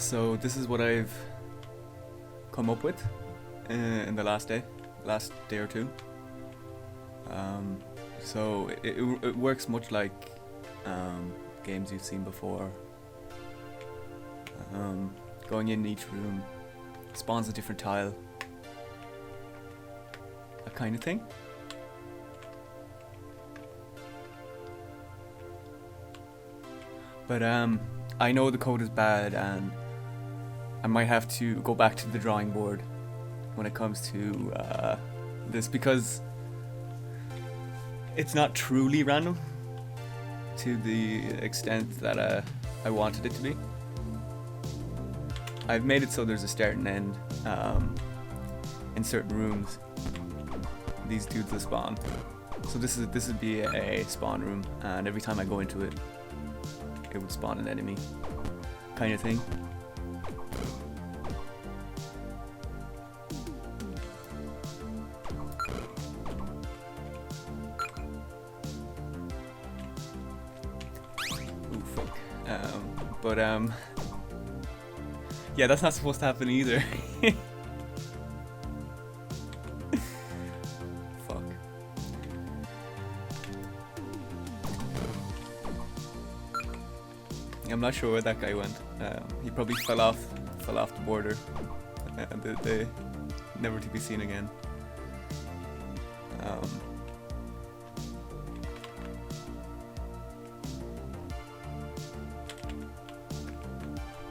So this is what I've come up with in the last day or two. So it works much like games you've seen before. Going in each room spawns a different tile, that kind of thing. But I know the code is bad and I might have to go back to the drawing board when it comes to this, because it's not truly random to the extent that I wanted it to be. I've made it so there's a start and end in certain rooms. These dudes will spawn. So this would be a spawn room, and every time I go into it, it would spawn an enemy, kind of thing. Ooh, fuck. Yeah, that's not supposed to happen either. Fuck. I'm not sure where that guy went. He probably fell off the border, and they never to be seen again.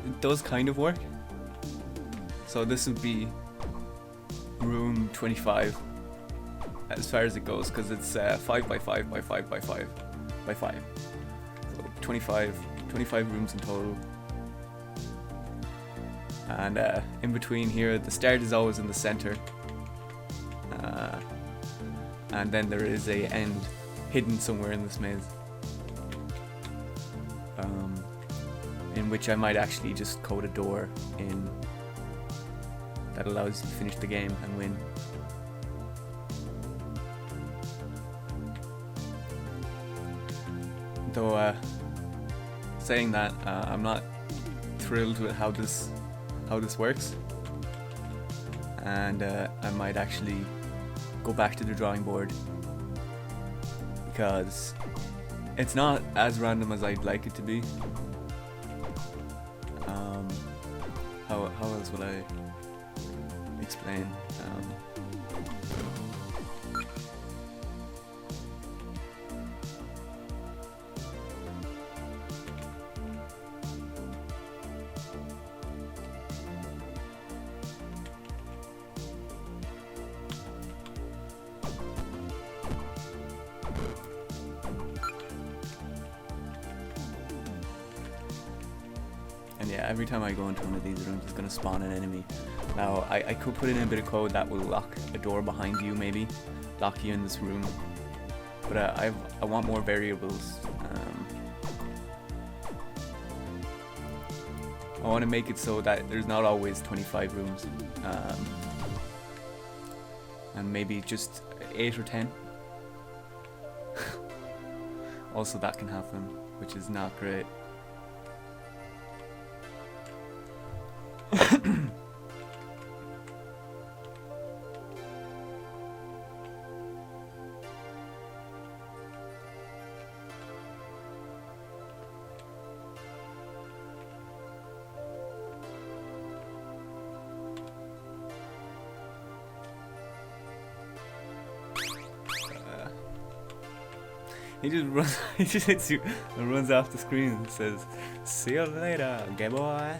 It does kind of work. So this would be room 25 as far as it goes, because it's 5 by 5 by 5 by 5 by 5. So 25 rooms in total. And in between here, the start is always in the center. And then there is a end hidden somewhere in this maze. In which I might actually just code a door in that allows you to finish the game and win. Though saying that, I'm not thrilled with how this works, and I might actually go back to the drawing board, because it's not as random as I'd like it to be. How else would I explain? And yeah, every time I go into one of these rooms, it's gonna spawn an enemy. Now, I could put in a bit of code that will lock a door behind you, maybe lock you in this room. But I want more variables. I want to make it so that there's not always 25 rooms, and maybe just 8 or 10. Also, that can happen, which is not great. He just runs. He just hits you and runs off the screen and says, "See you later, gay boy."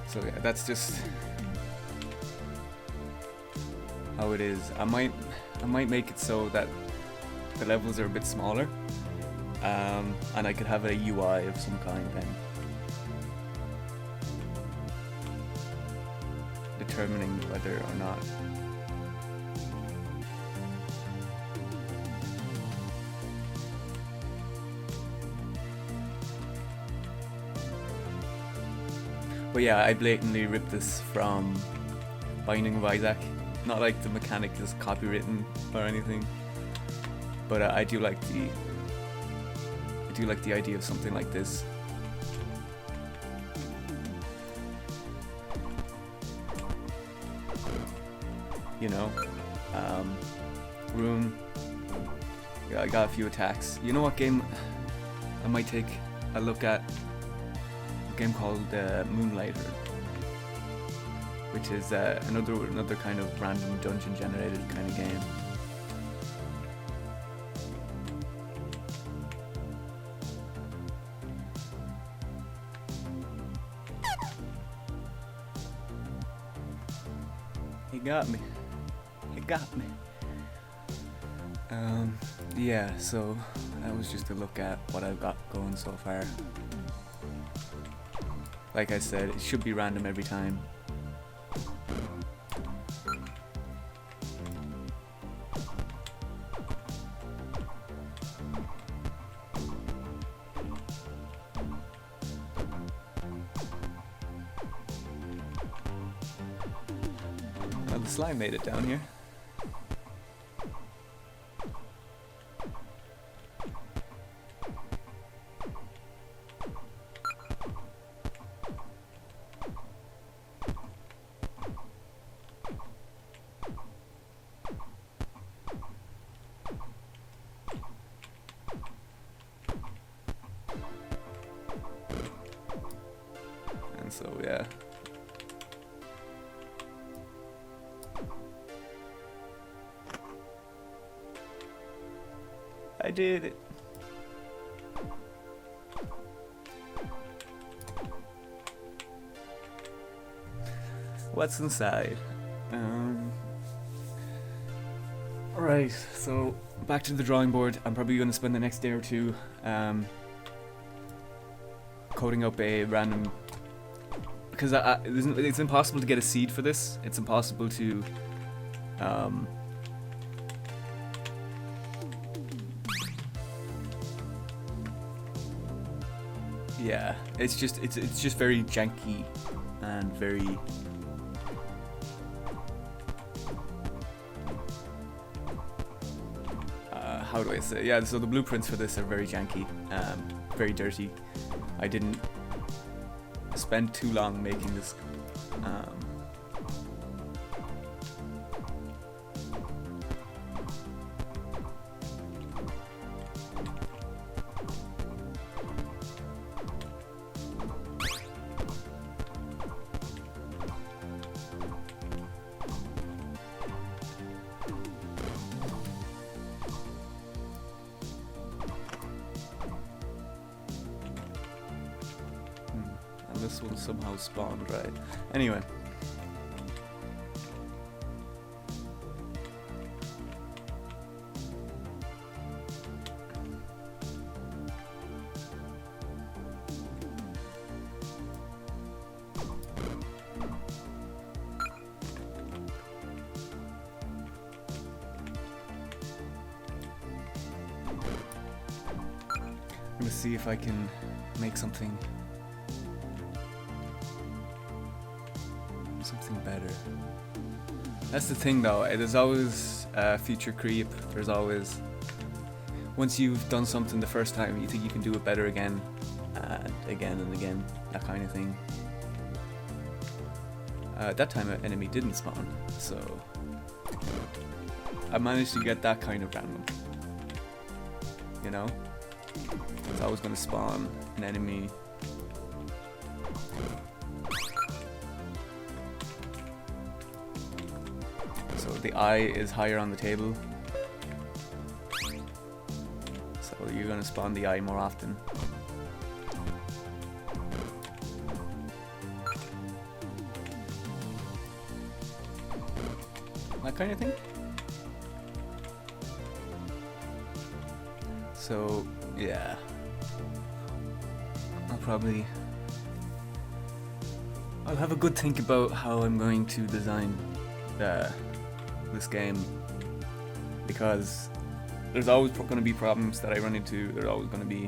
So yeah, that's just how it is. I might make it so that the levels are a bit smaller, and I could have a UI of some kind then, determining whether or not But yeah, I blatantly ripped this from Binding of Isaac. Not like the mechanic is copywritten or anything, but I do like the idea of something like this. You know, room. Yeah, I got a few attacks. You know what game I might take a look at? A game called Moonlighter, which is another kind of random dungeon generated kind of game. He got me. He got me. Yeah, so that was just a look at what I've got going so far. Like I said, it should be random every time. The slime made it down here. And so yeah. I did it. What's inside? Right, so back to the drawing board. I'm probably going to spend the next day or two coding up a random, because it's impossible to get a seed for this. It's impossible to yeah, it's just very janky and very how do I say? Yeah, so the blueprints for this are very janky, very dirty. I didn't spend too long making this. This one somehow spawned, right? Anyway. I'm gonna see if I can make something better. That's the thing though, there's always feature creep. There's always, once you've done something the first time, you think you can do it better again and again and again, that kind of thing. That time an enemy didn't spawn, so I managed to get that kind of random. You know? It's always going to spawn an enemy. So the eye is higher on the table. So you're going to spawn the eye more often. That kind of thing. So yeah, I'll have a good think about how I'm going to design this game, because there's always going to be problems that I run into. There's always going to be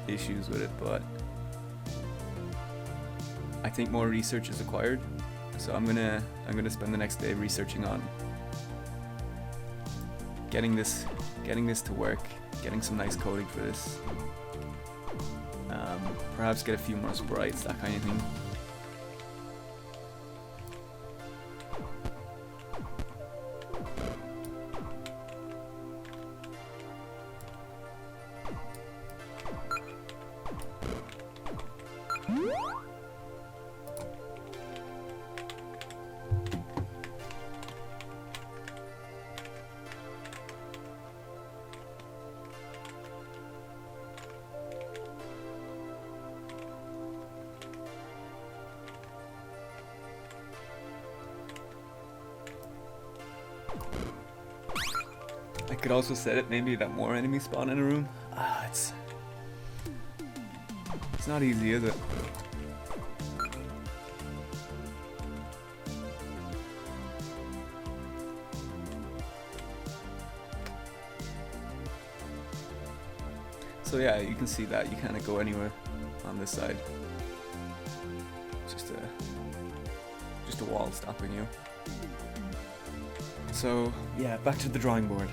issues with it, but I think more research is required. So I'm gonna spend the next day researching on getting this to work, getting some nice coding for this. Perhaps get a few more sprites, that kind of thing. I could also set it maybe that more enemies spawn in a room. It's not easy, is it? So yeah, you can see that you can't go anywhere on this side. Just a wall stopping you. So yeah, back to the drawing board.